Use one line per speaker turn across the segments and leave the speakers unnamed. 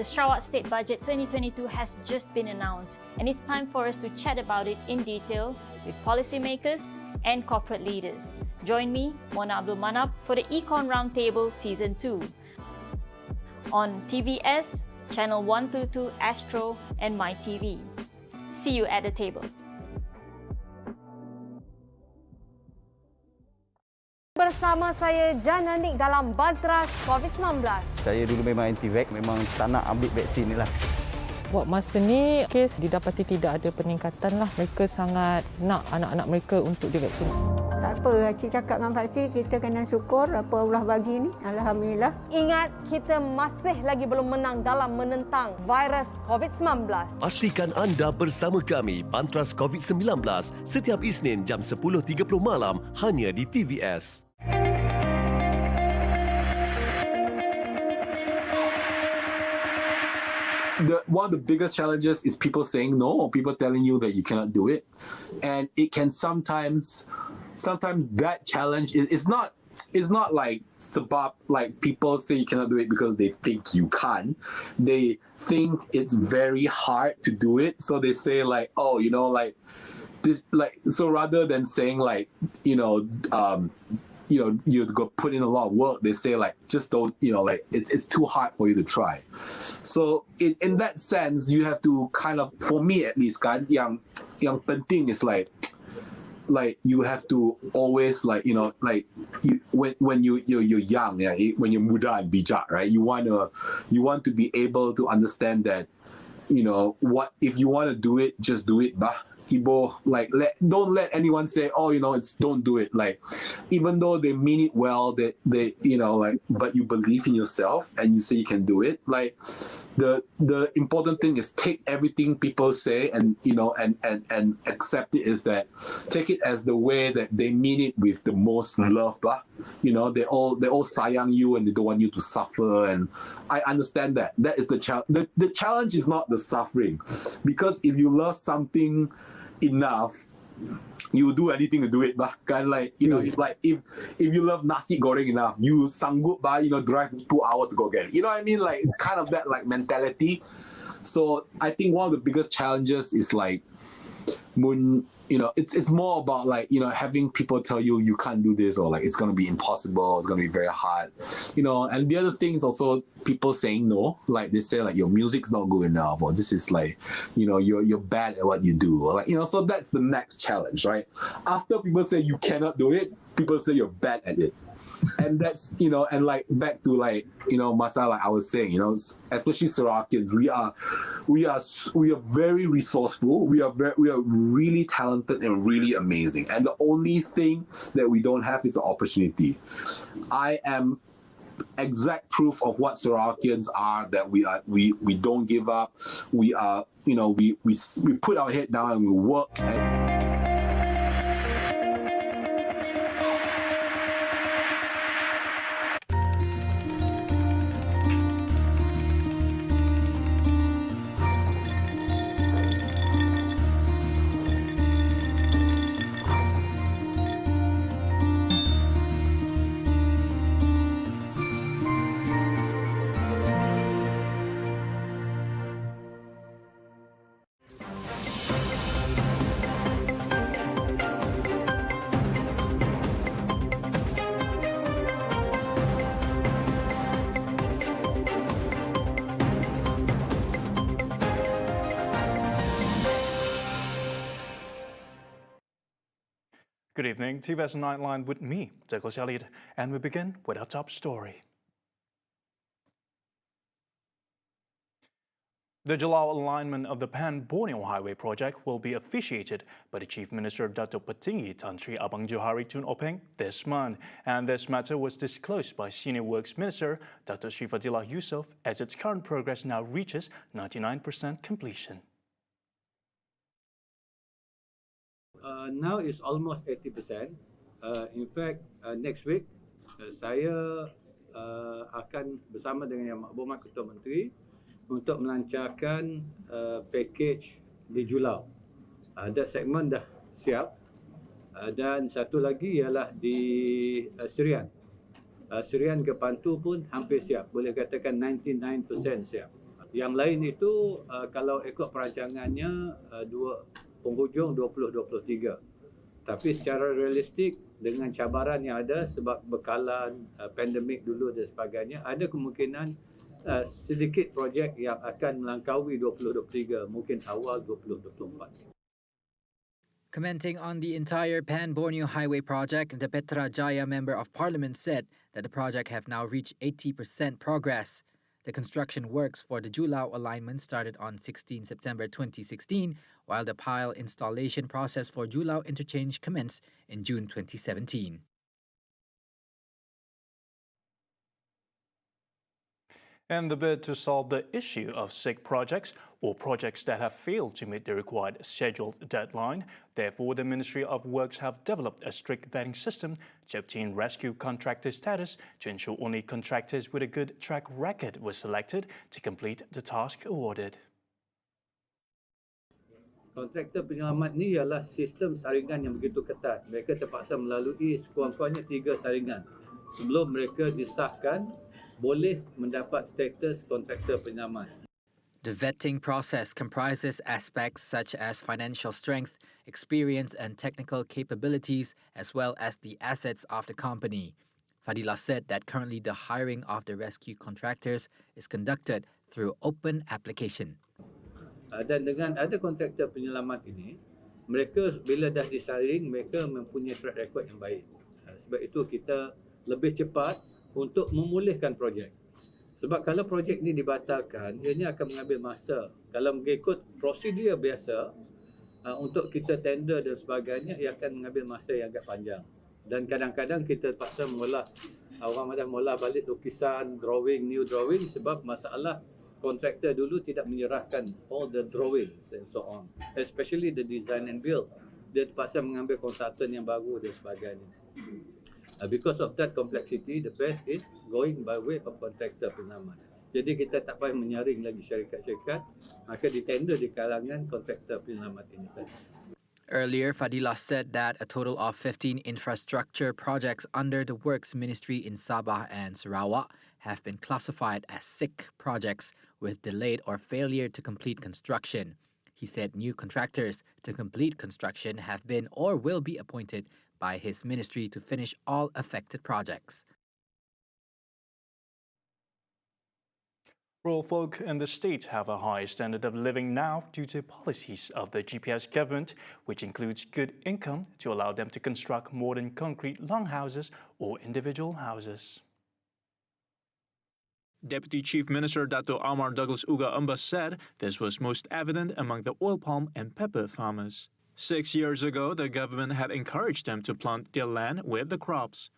The Sarawak State Budget 2022 has just been announced, and it's time for us to chat about it in detail with policymakers and corporate leaders. Join me, Mona Abdul Manap, for the Econ Roundtable Season 2 on TVS, Channel 122 Astro and MyTV. See you at the table.
Bersama saya Jan Nanik dalam Bantras COVID-19.
Saya dulu memang anti-vax, memang tak nak ambil vaksin ni lah.
Buat masa ni, kes didapati tidak ada peningkatan lah. Mereka sangat nak anak-anak mereka untuk divaksin.
Tak apa, Cik cakap dengan vaksin, kita kena syukur apa Allah bagi ni. Alhamdulillah.
Ingat, kita masih lagi belum menang dalam menentang virus COVID-19.
Pastikan anda bersama kami Bantras COVID-19 setiap Isnin jam 10.30 malam hanya di TVS.
One of the biggest challenges is people saying no, or people telling you that you cannot do it, and it can sometimes that challenge is not like sebab like people say you cannot do it because they think you can't. They think it's very hard to do it, so they say like, oh, you know, like this, like, so rather than saying like, you know, you have to go put in a lot of work, they say like, just don't, you know, like it's too hard for you to try. So in that sense, you have to kind of, for me at least, kan, yang penting is like you have to always like, you know, like when you're young, yeah, when you're muda and bijak, right, you want to be able to understand that, you know, what if you want to do it, just do it, bah. Ibo, like, don't let anyone say, oh, you know, it's don't do it. Like, even though they mean it well, they you know, like, but you believe in yourself and you say you can do it. Like, the important thing is take everything people say and, you know, and accept it as that, take it as the way that they mean it with the most love, bah. You know, they all sayang you and they don't want you to suffer, and I understand that. That is the challenge. The challenge is not the suffering, because if you love something enough, you will do anything to do it, bah. Kind of like, you know, if you love nasi goreng enough, you sanggup, bah, you know, drive 2 hours to go get it. You know what I mean? Like, it's kind of that like mentality. So I think one of the biggest challenges is like, you know, it's more about like, you know, having people tell you you can't do this, or like it's going to be impossible, it's going to be very hard, you know. And the other thing is also people saying no, like they say like your music's not good enough, or this is like, you know, you're bad at what you do, or like, you know. So that's the next challenge, right? After people say you cannot do it, people say you're bad at it. And that's, you know, and like back to like, you know, Masa, like I was saying, you know, especially Sarawakians, we are very resourceful. We are really talented and really amazing. And the only thing that we don't have is the opportunity. I am exact proof of what Sarawakians are, that we don't give up. We are, you know, we put our head down and we work.
Good evening, TVS Nightline with me, Douglas Elliott, and we begin with our top story. The JULAU alignment of the Pan-Borneo Highway project will be officiated by the Chief Minister Dato' Petinggi Tan Sri Abang Johari Tun Openg this month, and this matter was disclosed by Senior Works Minister Dato' Sri Fadilah Yusof as its current progress now reaches 99% completion.
Now it's almost 80%. In fact, next week saya akan bersama dengan Yang Maklumat Ketua Menteri untuk melancarkan package di JULAU. That segmen dah siap. Dan satu lagi ialah di Serian. Serian ke Pantu pun hampir siap. Boleh katakan 99% siap. Yang lain itu kalau ikut perancangannya penghujung 2023. Tapi secara realistik dengan cabaran yang ada sebab bekalan pandemik dulu dan sebagainya, ada kemungkinan sedikit projek yang akan melangkaui 2023, mungkin awal 2024.
Commenting on the entire Pan-Borneo Highway project, the Petra Jaya Member of Parliament said that the project have now reached 80% progress. The construction works for the JULAU alignment started on 16 September 2016, while the pile installation process for JULAU interchange commenced in June 2017.
And the bid to solve the issue of sick projects or projects that have failed to meet the required scheduled deadline. Therefore, the Ministry of Works have developed a strict vetting system to obtain rescue contractor status to ensure only contractors with a good track record were selected to complete the task awarded.
Kontraktor penyelamat ni ialah sistem saringan yang begitu ketat. Mereka terpaksa melalui sekurang-kurangnya 3 saringan sebelum mereka disahkan boleh mendapat status kontraktor penyelamat.
The vetting process comprises aspects such as financial strength, experience and technical capabilities, as well as the assets of the company. Fadilah said that currently the hiring of the rescue contractors is conducted through open application.
Dan dengan ada kontraktor penyelamat ini, mereka bila dah disaring, mereka mempunyai track record yang baik. Sebab itu kita lebih cepat untuk memulihkan projek. Sebab kalau projek ini dibatalkan, ianya akan mengambil masa. Kalau mengikut prosedur biasa, untuk kita tender dan sebagainya, ia akan mengambil masa yang agak panjang. Dan kadang-kadang kita terpaksa mengolah, orang macam mengolah balik lukisan, drawing, new drawing sebab masalah kontraktor dulu tidak menyerahkan all the drawings and so on. Especially the design and build. Dia terpaksa mengambil konsultan yang baru dan sebagainya. Because of that complexity, the best is going by way of contractor penyelamat. Jadi kita tak payah menyaring lagi syarikat-syarikat, maka ditender di kalangan kontraktor penyelamat ini saja.
Earlier, Fadilah said that a total of 15 infrastructure projects under the Works Ministry in Sabah and Sarawak have been classified as sick projects with delayed or failure to complete construction. He said new contractors to complete construction have been or will be appointed by his ministry to finish all affected projects.
Rural folk in the state have a high standard of living now due to policies of the GPS government, which includes good income to allow them to construct modern concrete longhouses or individual houses. Deputy Chief Minister Dato Amar Douglas Uga Umbas said this was most evident among the oil palm and pepper farmers. 6 years ago, the government had encouraged them to plant their land with the crops.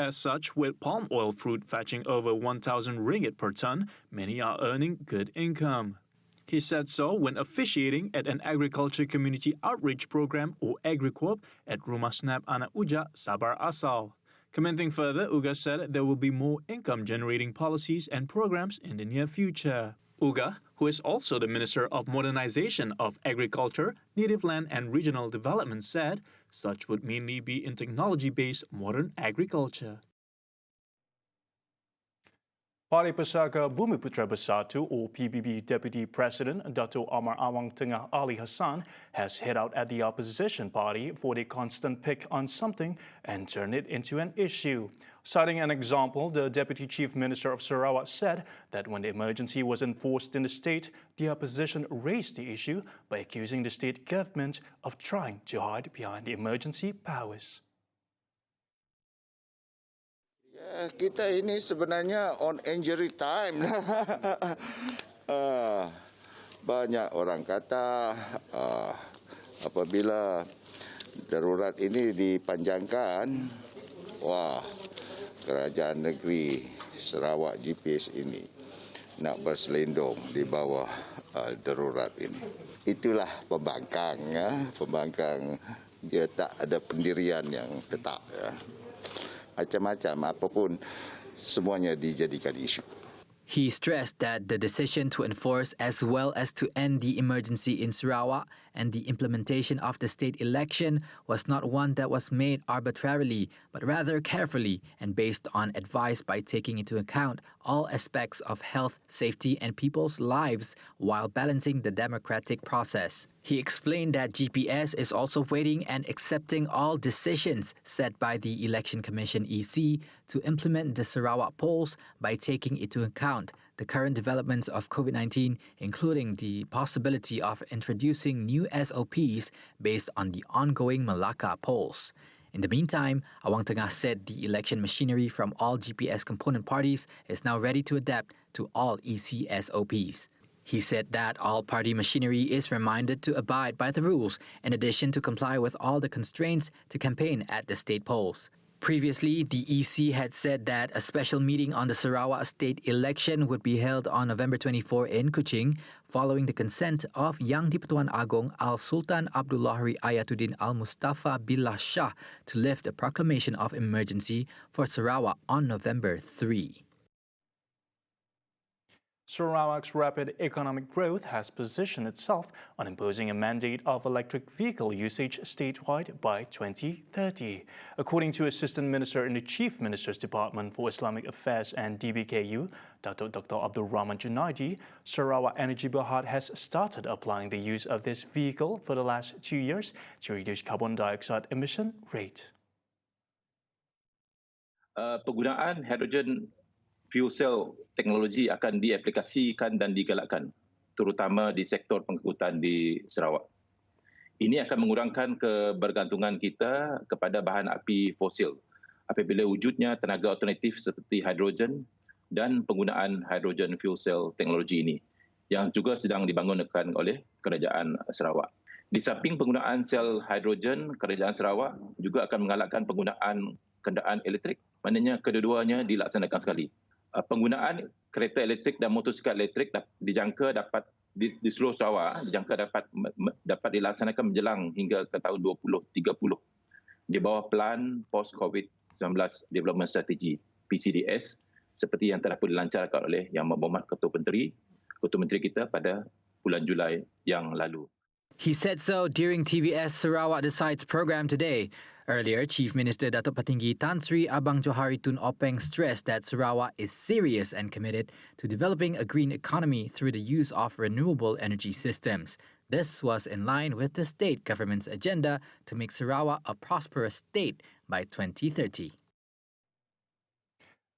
As such, with palm oil fruit fetching over 1,000 ringgit per ton, many are earning good income. He said so when officiating at an agriculture community outreach program or AgriCorp at Rumah Snap Anak Uja, Sabar Asal. Commenting further, Uga said there will be more income-generating policies and programs in the near future. Uga, who is also the Minister of Modernization of Agriculture, Native Land and Regional Development, said such would mainly be in technology-based modern agriculture. Parti Pusaka Bumiputra Bersatu or PBB Deputy President Dato Amar Awang Tengah Ali Hassan has hit out at the opposition party for their constant pick on something and turn it into an issue. Citing an example, the Deputy Chief Minister of Sarawak said that when the emergency was enforced in the state, the opposition raised the issue by accusing the state government of trying to hide behind the emergency powers.
Kita ini sebenarnya on injury time. Banyak orang kata apabila darurat ini dipanjangkan, wah, kerajaan negeri Sarawak GPS ini nak berselindung di bawah darurat ini. Itulah pembangkang, ya. Pembangkang dia tak ada pendirian yang tetap, ya. Macam-macam, apapun, semuanya dijadikan isu.
He stressed that the decision to enforce as well as to end the emergency in Sarawak and the implementation of the state election was not one that was made arbitrarily, but rather carefully and based on advice by taking into account all aspects of health, safety, and people's lives while balancing the democratic process. He explained that GPS is also waiting and accepting all decisions set by the Election Commission EC to implement the Sarawak polls by taking into account the current developments of COVID-19, including the possibility of introducing new SOPs based on the ongoing Melaka polls. In the meantime, Awang Tengah said the election machinery from all GPS component parties is now ready to adapt to all EC SOPs. He said that all party machinery is reminded to abide by the rules, in addition to comply with all the constraints to campaign at the state polls. Previously, the EC had said that a special meeting on the Sarawak state election would be held on November 24 in Kuching, following the consent of Yang di-Pertuan Agong Al-Sultan Abdullahri Ayatuddin Al-Mustafa Billah Shah to lift a proclamation of emergency for Sarawak on November 3.
Sarawak's rapid economic growth has positioned itself on imposing a mandate of electric vehicle usage statewide by 2030. According to Assistant Minister in the Chief Minister's Department for Islamic Affairs and DBKU, Dr. Abdul Rahman Junaidi, Sarawak Energy Berhad has started applying the use of this vehicle for the last 2 years to reduce carbon dioxide emission rate.
Penggunaan hidrogen fuel cell teknologi akan diaplikasikan dan digalakkan, terutama di sektor pengangkutan di Sarawak. Ini akan mengurangkan kebergantungan kita kepada bahan api fosil apabila wujudnya tenaga alternatif seperti hidrogen dan penggunaan hidrogen fuel cell teknologi ini yang juga sedang dibangunkan oleh Kerajaan Sarawak. Di samping penggunaan sel hidrogen, Kerajaan Sarawak juga akan menggalakkan penggunaan kenderaan elektrik, maknanya kedua-duanya dilaksanakan sekali. Penggunaan kereta elektrik dan motosikal elektrik dijangka dapat di seluruh Sarawak dapat dilaksanakan menjelang hingga ke tahun 2030 di bawah Plan Post-COVID-19 Development Strategy PCDS seperti yang telah pun dilancarkan oleh Yang Berhormat Ketua Menteri kita pada bulan Julai yang lalu.
He said so during TVS Sarawak Decides program today. Earlier, Chief Minister Datuk Petinggi Tan Sri Abang Johari Tun Openg stressed that Sarawak is serious and committed to developing a green economy through the use of renewable energy systems. This was in line with the state government's agenda to make Sarawak a prosperous state by 2030.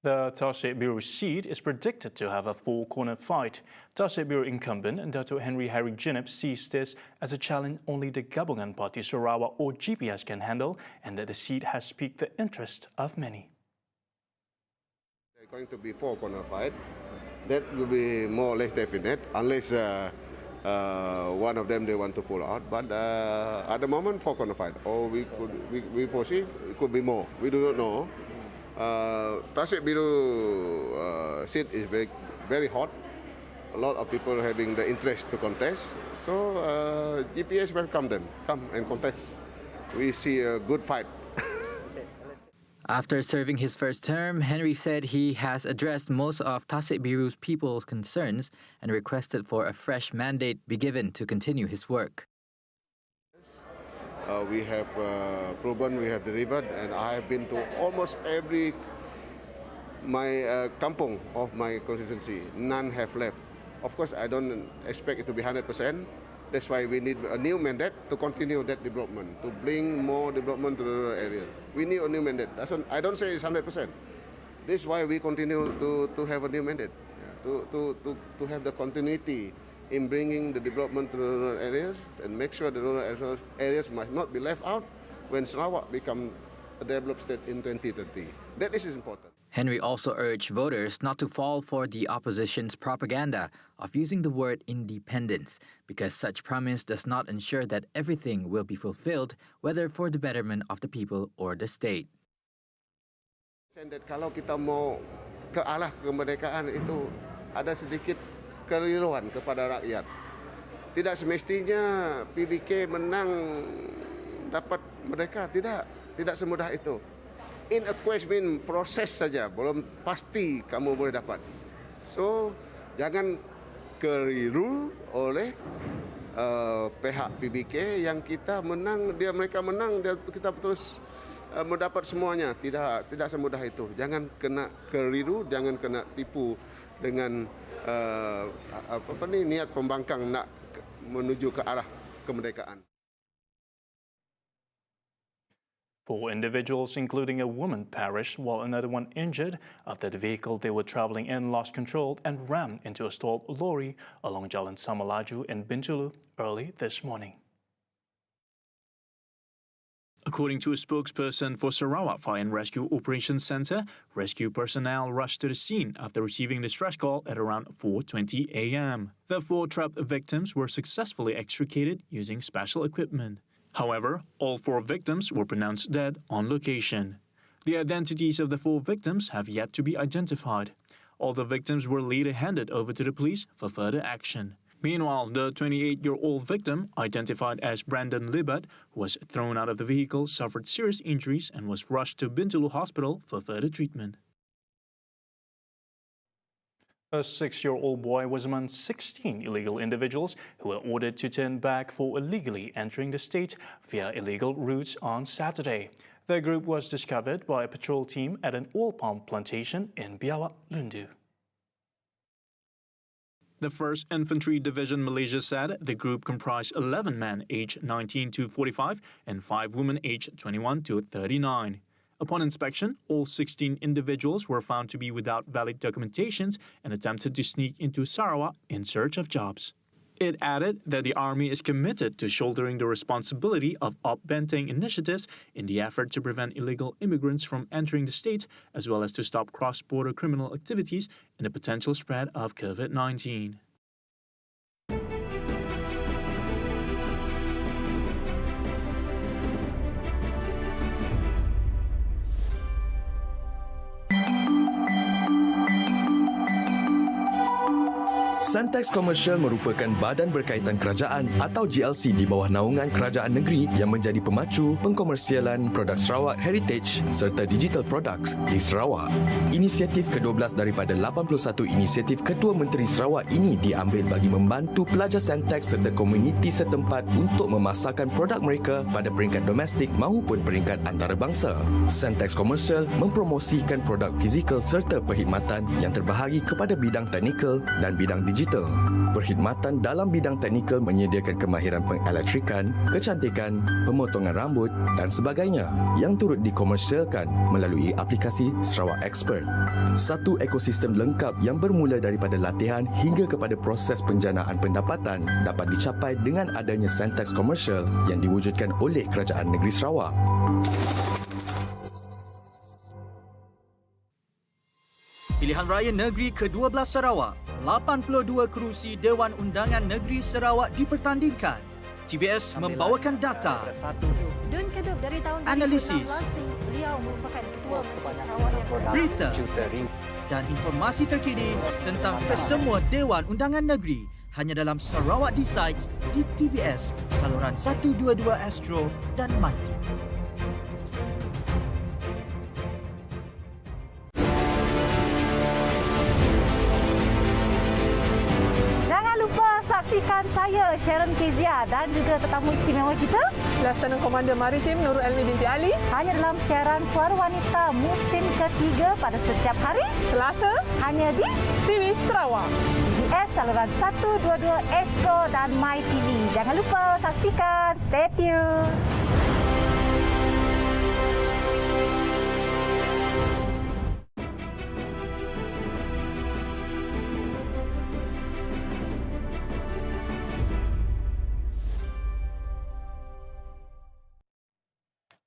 The Tasik Biru seat is predicted to have a four-corner fight. Tasik Biru incumbent Datuk Henry Jinip sees this as a challenge only the Gabungan Party Sarawak or GPS can handle, and that the seat has piqued the interest of many.
They're going to be four-corner fight. That will be more or less definite, unless one of them they want to pull out. But at the moment, four-corner fight. Or we foresee it could be more. We do not know. Tasik Biru seat is very hot. A lot of people having the interest to contest. So GPS welcome them. Come and contest. We see a good fight.
After serving his first term, Henry said he has addressed most of Tasik Biru's people's concerns and requested for a fresh mandate be given to continue his work.
We have proven, we have delivered, and I have been to almost every kampung of my constituency. None have left. Of course, I don't expect it to be 100%. That's why we need a new mandate to continue that development, to bring more development to the rural areas. We need a new mandate. I don't say it's 100%. This is why we continue to have a new mandate, to have the continuity in bringing the development to the rural areas and make sure the rural areas must not be left out when Sarawak becomes a developed state in 2030. That is important.
Henry also urged voters not to fall for the opposition's propaganda of using the word independence, because such promise does not ensure that everything will be fulfilled, whether for the betterment of the people or the state.
Kalau kita mau ke arah kemerdekaan itu ada sedikit keliruan kepada rakyat. Tidak semestinya PBK menang dapat merdeka, tidak semudah itu. In a question proses saja, belum pasti kamu boleh dapat. So, jangan keliru oleh pihak PBK yang kita menang, mereka menang, kita terus mendapat semuanya. Tidak semudah itu. Jangan kena keliru, jangan kena tipu dengan niat pembangkang nak menuju ke arah kemerdekaan.
4 individuals, including a woman, perished while another one injured after the vehicle they were traveling in lost control and rammed into a stalled lorry along Jalan Samalaju in Bintulu early this morning. According to a spokesperson for Sarawak Fire and Rescue Operations Centre, rescue personnel rushed to the scene after receiving the distress call at around 4:20 a.m. The 4 trapped victims were successfully extricated using special equipment. However, all 4 victims were pronounced dead on location. The identities of the 4 victims have yet to be identified. All the victims were later handed over to the police for further action. Meanwhile, the 28-year-old victim, identified as Brandon Libert, who was thrown out of the vehicle, suffered serious injuries and was rushed to Bintulu Hospital for further treatment. A 6-year-old boy was among 16 illegal individuals who were ordered to turn back for illegally entering the state via illegal routes on Saturday. The group was discovered by a patrol team at an oil palm plantation in Biawak, Lundu. The 1st Infantry Division Malaysia said the group comprised 11 men aged 19 to 45 and 5 women aged 21 to 39. Upon inspection, all 16 individuals were found to be without valid documentations and attempted to sneak into Sarawak in search of jobs. It added that the Army is committed to shouldering the responsibility of up-benting initiatives in the effort to prevent illegal immigrants from entering the state, as well as to stop cross-border criminal activities and the potential spread of COVID-19.
Syntax Commercial merupakan badan berkaitan kerajaan atau GLC di bawah naungan kerajaan negeri yang menjadi pemacu pengkomersialan produk Sarawak Heritage serta digital products di Sarawak. Inisiatif ke-12 daripada 81 inisiatif Ketua Menteri Sarawak ini diambil bagi membantu pelajar Syntax serta komuniti setempat untuk memasarkan produk mereka pada peringkat domestik maupun peringkat antarabangsa. Syntax Commercial mempromosikan produk fizikal serta perkhidmatan yang terbahagi kepada bidang teknikal dan bidang digital. Perkhidmatan dalam bidang teknikal menyediakan kemahiran pengelektrikan, kecantikan, pemotongan rambut dan sebagainya yang turut dikomersialkan melalui aplikasi Sarawak Expert. Satu ekosistem lengkap yang bermula daripada latihan hingga kepada proses penjanaan pendapatan dapat dicapai dengan adanya Syntax Commercial yang diwujudkan oleh Kerajaan Negeri Sarawak.
Pilihan Raya Negeri ke-12 Sarawak, 82 kerusi Dewan Undangan Negeri Sarawak dipertandingkan. TVS membawakan data, analisis, berita dan informasi terkini tentang kesemua Dewan Undangan Negeri hanya dalam Sarawak Decides di TVS, saluran 122 Astro dan My TV.
Saksikan saya, Sharon Kezia dan juga tetamu istimewa kita,
Lieutenant Komander Maritim Nurul Elmi binti Ali,
hanya dalam siaran Suara Wanita musim ketiga pada setiap hari
Selasa,
hanya di
TV Sarawak.
TVS saluran 122 Astro dan My TV. Jangan lupa saksikan, stay tune.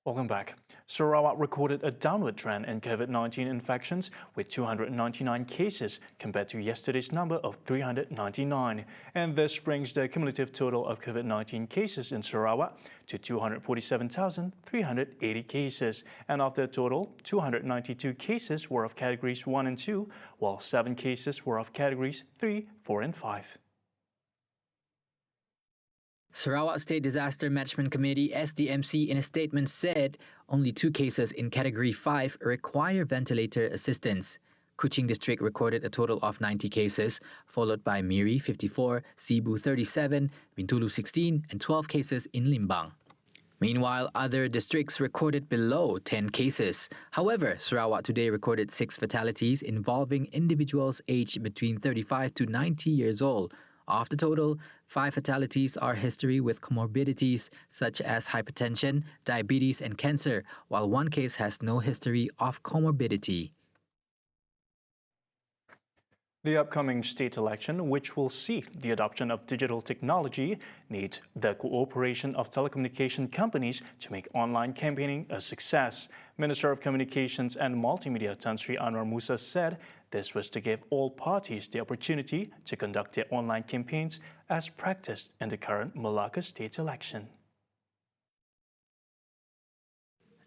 Welcome back. Sarawak recorded a downward trend in COVID-19 infections with 299 cases compared to yesterday's number of 399. And this brings the cumulative total of COVID-19 cases in Sarawak to 247,380 cases. And of the total, 292 cases were of categories 1 and 2, while 7 cases were of categories 3, 4 and 5.
Sarawak State Disaster Management Committee SDMC in a statement said only 2 cases in Category 5 require ventilator assistance. Kuching district recorded a total of 90 cases, followed by Miri 54, Cebu 37, Bintulu 16, and 12 cases in Limbang. Meanwhile, other districts recorded below 10 cases. However, Sarawak today recorded 6 fatalities involving individuals aged between 35 to 90 years old. Of the total, 5 fatalities are history with comorbidities such as hypertension, diabetes, and cancer, while 1 case has no history of comorbidity.
The upcoming state election, which will see the adoption of digital technology, needs the cooperation of telecommunication companies to make online campaigning a success. Minister of Communications and Multimedia Tan Sri Anwar Musa said this was to give all parties the opportunity to conduct their online campaigns as practiced in the current Malacca state election.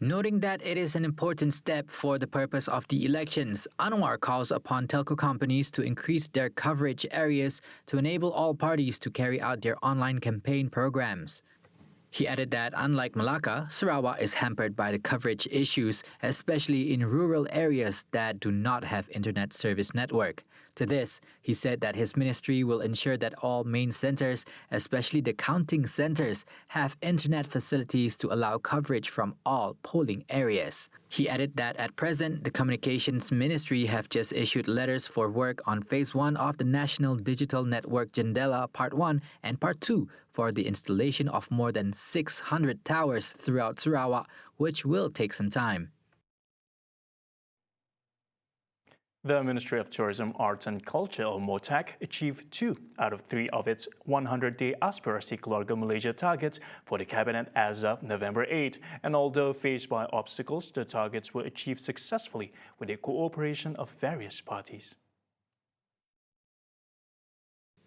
Noting that it is an important step for the purpose of the elections, Anwar calls upon telco companies to increase their coverage areas to enable all parties to carry out their online campaign programs. He added that unlike Malacca, Sarawak is hampered by the coverage issues, especially in rural areas that do not have internet service network. To this, he said that his ministry will ensure that all main centers, especially the counting centers, have internet facilities to allow coverage from all polling areas. He added that at present, the Communications Ministry have just issued letters for work on Phase 1 of the National Digital Network Jendela Part 1 and Part 2 for the installation of more than 600 towers throughout Sarawak, which will take some time.
The Ministry of Tourism, Arts and Culture, or MOTAC, achieved 2 out of 3 of its 100-day Aspirasi Keluarga Malaysia targets for the Cabinet as of November 8. And although faced by obstacles, the targets were achieved successfully with the cooperation of various parties.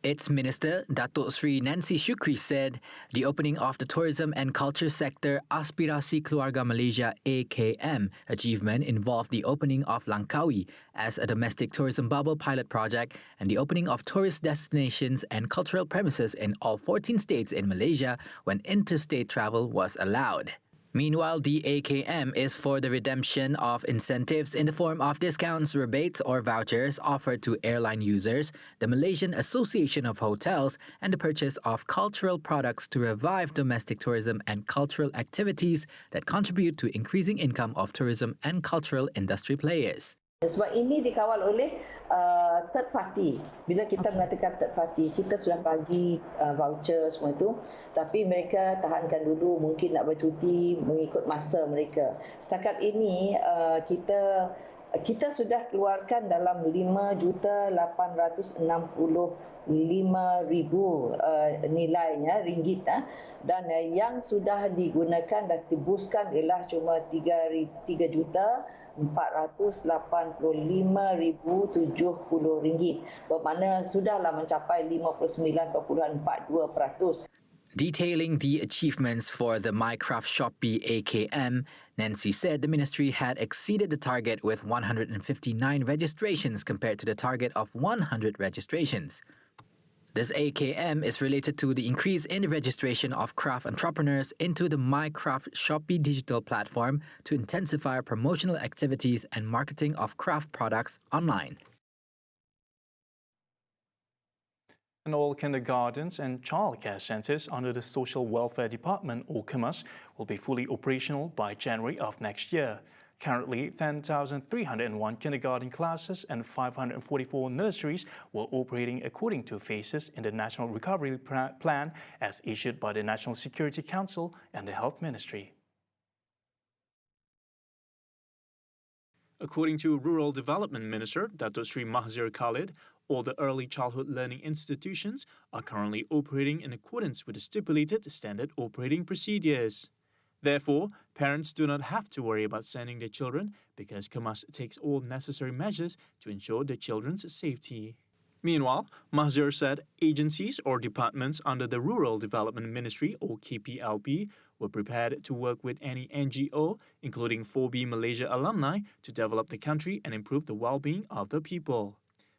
Its Minister, Datuk Sri Nancy Shukri, said the opening of the tourism and culture sector Aspirasi Keluarga Malaysia AKM achievement involved the opening of Langkawi as a domestic tourism bubble pilot project and the opening of tourist destinations and cultural premises in all 14 states in Malaysia when interstate travel was allowed. Meanwhile, the AKM is for the redemption of incentives in the form of discounts, rebates, or vouchers offered to airline users, the Malaysian Association of Hotels, and the purchase of cultural products to revive domestic tourism and cultural activities that contribute to increasing income of tourism and cultural industry players.
Sebab ini dikawal oleh third party. Bila kita mengatakan third party, kita sudah bagi voucher semua itu, tapi mereka tahankan dulu, mungkin nak bercuti mengikut masa mereka. Setakat ini kita sudah keluarkan dalam 5,865,000 nilainya ringgit, dan yang sudah digunakan dan tebuskan ialah cuma 3,485,070 ringgit, bermakna sudahlah mencapai 59.42%.
Detailing the achievements for the MyCraft Shopee AKM, Nancy said the ministry had exceeded the target with 159 registrations compared to the target of 100 registrations. This AKM is related to the increase in the registration of craft entrepreneurs into the MyCraft Shopee digital platform to intensify promotional activities and marketing of craft products online.
And all kindergartens and childcare centres under the Social Welfare Department, or COMAS, will be fully operational by January of next year. Currently, 10,301 kindergarten classes and 544 nurseries were operating according to phases in the National Recovery Plan as issued by the National Security Council and the Health Ministry. According to Rural Development Minister Datuk Sri Mahzir Khalid, all the early childhood learning institutions are currently operating in accordance with the stipulated standard operating procedures. Therefore, parents do not have to worry about sending their children because COMAS takes all necessary measures to ensure their children's safety. Meanwhile, Mahzir said agencies or departments under the Rural Development Ministry, or KPLP, were prepared to work with any NGO, including 4B Malaysia alumni, to develop the country and improve the well-being of the people.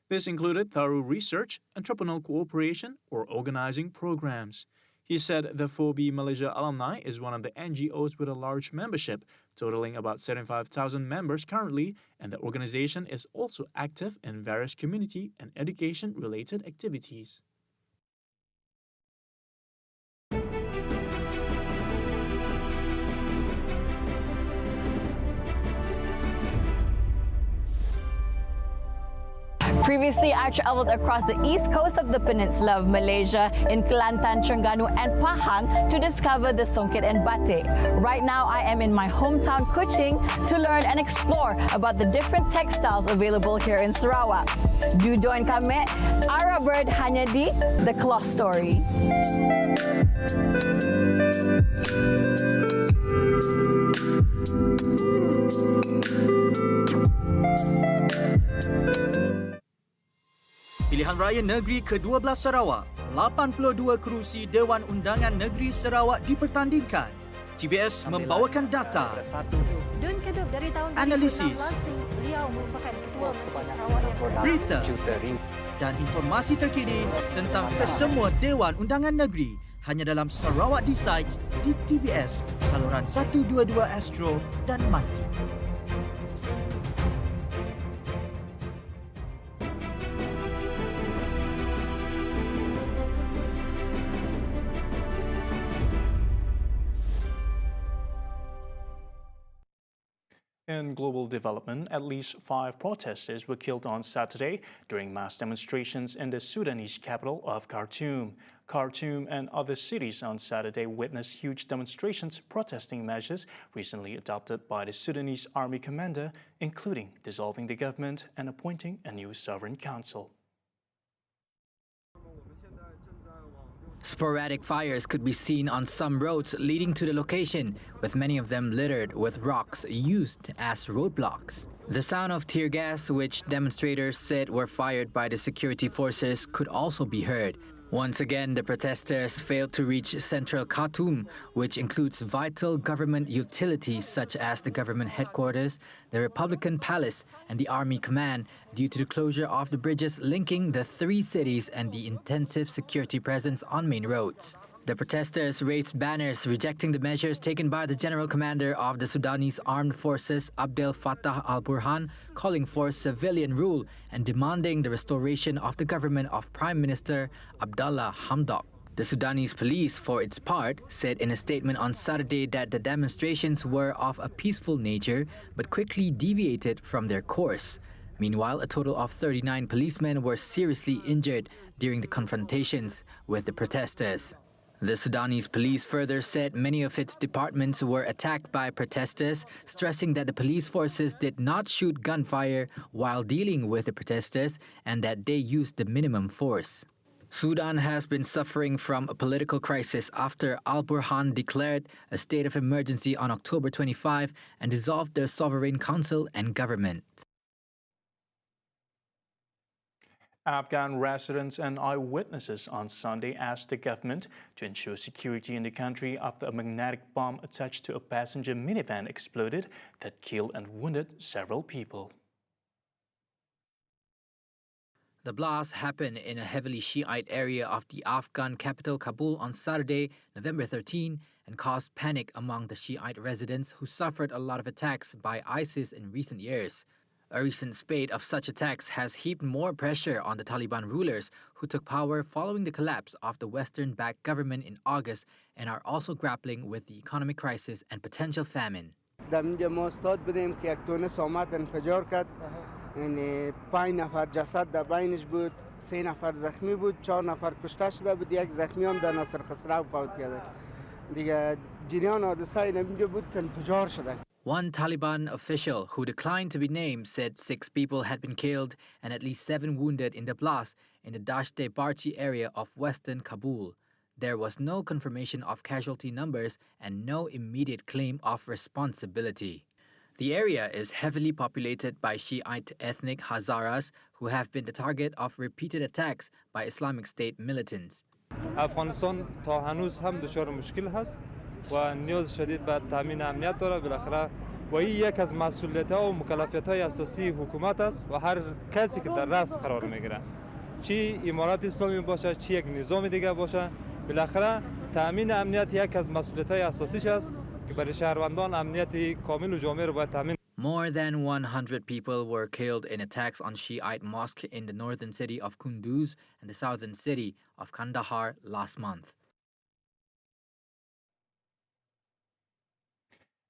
This included thorough research, entrepreneurial cooperation, or organizing programs. He said the 4B Malaysia alumni is one of the NGOs with a large membership, totaling about 75,000 members currently, and the organization is also active in various community and education-related activities.
Previously, I traveled across the east coast of the peninsula of Malaysia in Kelantan, Terengganu and Pahang to discover the songket and batik. Right now, I am in my hometown Kuching to learn and explore about the different textiles available here in Sarawak. Do join kami, Ara Bird hanya di The Cloth Story.
Pilihan Raya Negeri ke-12 Sarawak, 82 kerusi Dewan Undangan Negeri Sarawak dipertandingkan. TVS membawakan data, analisis, berita dan informasi terkini tentang kesemua Dewan Undangan Negeri hanya dalam Sarawak Decides di TVS saluran 122 Astro dan My TV.
In global development, at least 5 protesters were killed on Saturday during mass demonstrations in the Sudanese capital of Khartoum. Khartoum and other cities on Saturday witnessed huge demonstrations protesting measures recently adopted by the Sudanese army commander, including dissolving the government and appointing a new sovereign council.
Sporadic fires could be seen on some roads leading to the location, with many of them littered with rocks used as roadblocks. The sound of tear gas, which demonstrators said were fired by the security forces, could also be heard. Once again, the protesters failed to reach central Khartoum, which includes vital government utilities such as the government headquarters, the Republican Palace, and the Army Command, due to the closure of the bridges linking the 3 cities and the intensive security presence on main roads. The protesters raised banners rejecting the measures taken by the General Commander of the Sudanese Armed Forces, Abdel Fattah al-Burhan, calling for civilian rule and demanding the restoration of the government of Prime Minister Abdallah Hamdok. The Sudanese police, for its part, said in a statement on Saturday that the demonstrations were of a peaceful nature but quickly deviated from their course. Meanwhile, a total of 39 policemen were seriously injured during the confrontations with the protesters. The Sudanese police further said many of its departments were attacked by protesters, stressing that the police forces did not shoot gunfire while dealing with the protesters and that they used the minimum force. Sudan has been suffering from a political crisis after al-Burhan declared a state of emergency on October 25 and dissolved their sovereign council and government.
Afghan residents and eyewitnesses on Sunday asked the government to ensure security in the country after a magnetic bomb attached to a passenger minivan exploded that killed and wounded several people.
The blast happened in a heavily Shiite area of the Afghan capital Kabul on Saturday, November 13, and caused panic among the Shiite residents who suffered a lot of attacks by ISIS in recent years. A recent spate of such attacks has heaped more pressure on the Taliban rulers who took power following the collapse of the Western-backed government in August and are also grappling with the economic crisis and potential famine.
یعنی 5 نفر جسد در بینش بود، 3 نفر زخمی بود، 4 نفر کشته شده بود، یک زخمی هم در ناصر خسرو فوت کرده. دیگه جریان حادثه اینجا بود که انفجار شدن.
One Taliban official who declined to be named said 6 people had been killed and at least 7 wounded in the blast in the Dasht-e-Barchi area of western Kabul. There was no confirmation of casualty numbers and no immediate claim of responsibility. The area is heavily populated by Shiite ethnic Hazaras who have been the target of repeated attacks by Islamic State militants.
افغانستان تا هنوز هم دچار مشکل هست و نیاز شدید به تامین امنیت داره. بالاخره و این یک از مسئولیت‌ها و مکلفیت‌های اساسی حکومت است و هر کسی که در رأس قرار میگیره، چی امارات اسلامی باشه چی یک نظام دیگه باشه، بالاخره تامین امنیت یک از مسئولیت‌های اساسیش است برای شهروندان امنیت کامل و جامع رو باید تامین.
More than 100 people were killed in attacks on Shiite mosques in the northern city of Kunduz and the southern city of Kandahar last month.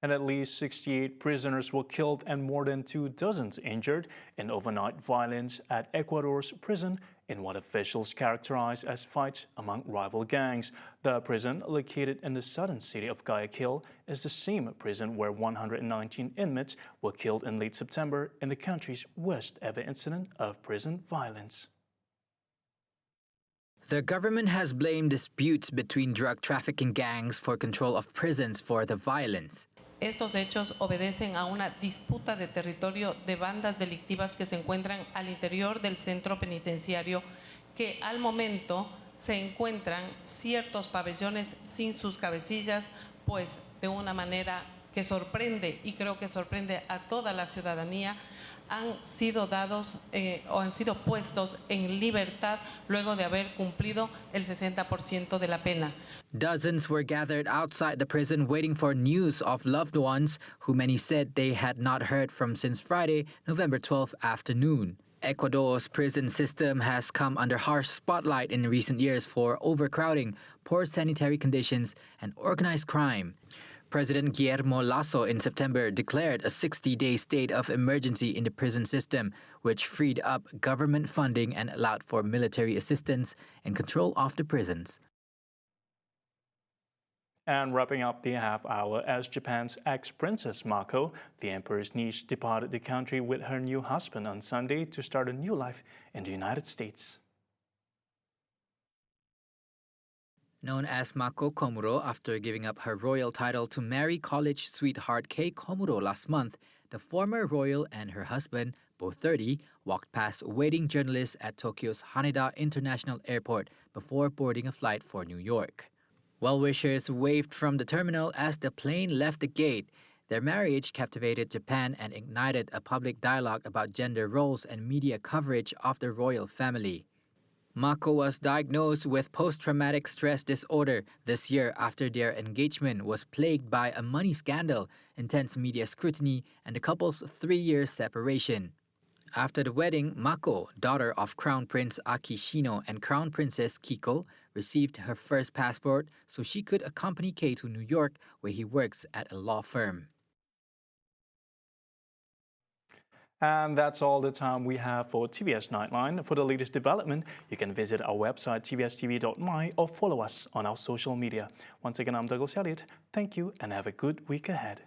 And at least 68 prisoners were killed and more than 2 dozen injured in overnight violence at Ecuador's prison in what officials characterize as fights among rival gangs. The prison, located in the southern city of Guayaquil, is the same prison where 119 inmates were killed in late September in the country's worst ever incident of prison violence.
The government has blamed disputes between drug trafficking gangs for control of prisons for the violence.
Estos hechos obedecen a una disputa de territorio de bandas delictivas que se encuentran al interior del centro penitenciario, que al momento se encuentran ciertos pabellones sin sus cabecillas, pues de una manera que sorprende y creo que sorprende a toda la ciudadanía, han sido dados o han sido puestos en libertad luego de haber cumplido el 60% de la pena.
Dozens were gathered outside the prison waiting for news of loved ones who many said they had not heard from since Friday, November 12th afternoon. Ecuador's prison system has come under harsh spotlight in recent years for overcrowding, poor sanitary conditions, and organized crime. President Guillermo Lasso in September declared a 60-day state of emergency in the prison system, which freed up government funding and allowed for military assistance and control of the prisons.
And wrapping up the half hour, as Japan's ex-princess Mako, the emperor's niece, departed the country with her new husband on Sunday to start a new life in the United States.
Known as Mako Komuro after giving up her royal title to marry college sweetheart Kei Komuro last month, the former royal and her husband, both 30, walked past waiting journalists at Tokyo's Haneda International Airport before boarding a flight for New York. Well-wishers waved from the terminal as the plane left the gate. Their marriage captivated Japan and ignited a public dialogue about gender roles and media coverage of the royal family. Mako was diagnosed with post-traumatic stress disorder this year after their engagement was plagued by a money scandal, intense media scrutiny, and the couple's 3-year separation. After the wedding, Mako, daughter of Crown Prince Akishino and Crown Princess Kiko, received her first passport so she could accompany Kei to New York, where he works at a law firm.
And that's all the time we have for TVS Nightline. For the latest development, you can visit our website TVSTVMY or follow us on our social media. Once again, I'm Douglas Elliott. Thank you and have a good week ahead.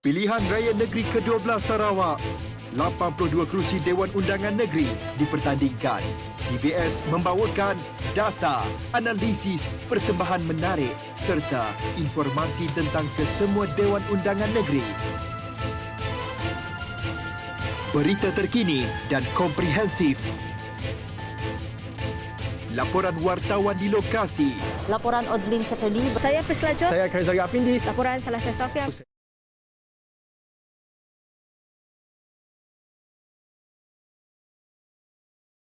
Pilihan Raya Negeri ke-12 Sarawak. 82 kerusi Dewan Undangan Negeri dipertandingkan. TVS membawakan data, analisis, persembahan menarik serta informasi tentang kesemua Dewan Undangan Negeri. Berita terkini dan komprehensif. Laporan wartawan di lokasi.
Laporan Odlin Ketedi. Saya Prislajur.
Saya Kaizari Afindi.
Laporan Salasa Sofia.